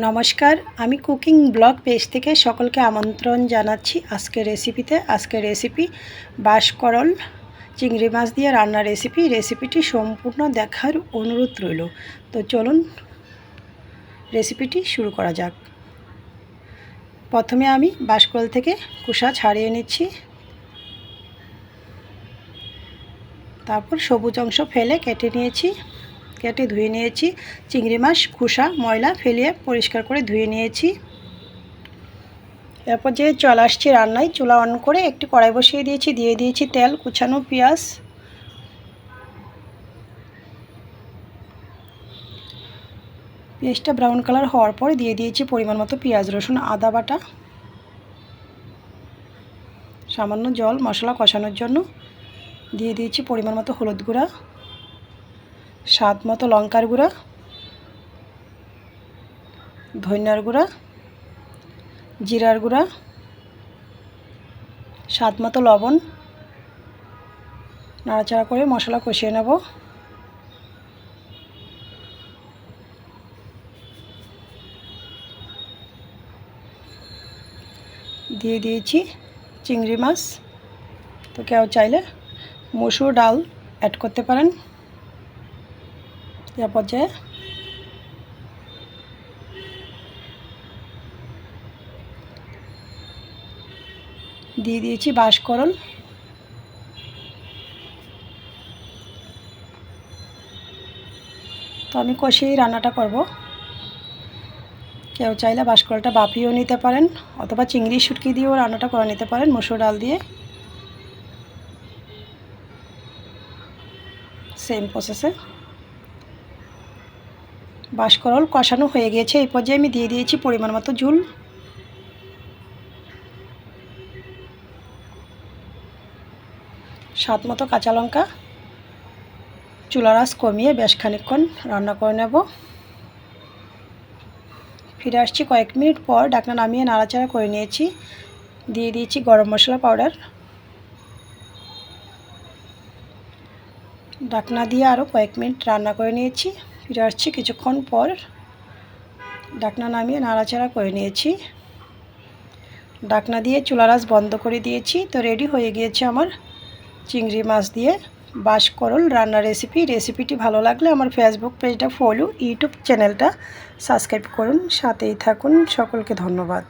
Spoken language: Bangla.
নমস্কার, আমি কুকিং ব্লগ পেজ থেকে সকলকে আমন্ত্রণ জানাচ্ছি আজকের রেসিপিতে। আজকের রেসিপি বাঁশকরল চিংড়ি মাছ দিয়ে রান্নার রেসিপিটি সম্পূর্ণ দেখার অনুরোধ রইল। তো চলুন রেসিপিটি শুরু করা যাক। প্রথমে আমি বাঁশকরল থেকে খোসা ছাড়িয়ে নিচ্ছি, তারপর সবুজ অংশ ফেলে কেটে ধুয়ে নিয়েছি। চিংড়ি মাছ খোসা ময়লা ফেলিয়ে পরিষ্কার করে ধুয়ে নিয়েছি। এরপর যে চলে আসছি রান্নায়। চুলা অন করে একটি কড়াই বসিয়ে দিয়েছি, দিয়ে দিয়েছি তেল, কুচানো পেঁয়াজ, পেঁয়াজটা ব্রাউন কালার হওয়ার পর দিয়ে দিয়েছি পরিমাণ মতো পেঁয়াজ রসুন আদা বাটা, সামান্য জল মশলা কষানোর জন্য, দিয়ে দিয়েছি পরিমাণ মতো হলুদ গুঁড়া, স্বাদ মতো লঙ্কার গুঁড়া, ধনিয়ার গুঁড়া, জিরার গুঁড়া, স্বাদ মতো লবণ। নাড়াচাড়া করে মশলা কষিয়ে নেব। দিয়ে দিয়েছি চিংড়ি মাছ। তো কেউ চাইলে মসুর ডাল অ্যাড করতে পারেন। এ পর্যায়ে দিয়ে দিয়েছি বাঁশকরল। তো আমি কষিয়েই রান্নাটা করব। কেউ চাইলে বাঁশকরলটা বাপিয়েও নিতে পারেন, অথবা চিংড়ি শুটকি দিয়েও রান্নাটা করে নিতে পারেন মসুর ডাল দিয়ে, সেম প্রসেসে। বাঁশকরল কষানো হয়ে গিয়েছে। এই পর্যায়ে আমি দিয়ে দিয়েছি পরিমাণ মতো ঝোল। স্বাদ মতো কাঁচা লঙ্কা। চুলার আঁচ কমিয়ে বেশ খানিকক্ষণ রান্না করে নেব। ফিরে আসছি কয়েক মিনিট পর। ঢাকনা নামিয়ে নাড়াচাড়া করে নিয়েছি। দিয়ে দিয়েছি গরম মশলা পাউডার। ঢাকনা দিয়ে আরও কয়েক মিনিট রান্না করে নিয়েছি। ফিরে আসছি কিছুক্ষণ পর। ঢাকনা নামিয়ে নাড়াচাড়া করে নিয়েছি। ঢাকনা দিয়ে চুলার আঁচ বন্ধ করে দিয়েছি। তো রেডি হয়ে গিয়েছে আমার চিংড়ি মাছ দিয়ে বাঁশকরল রান্নার রেসিপিটি ভালো লাগলে আমার ফেসবুক পেজটা ফলো, ইউটিউব চ্যানেলটা সাবস্ক্রাইব করুন, সাথেই থাকুন। সকলকে ধন্যবাদ।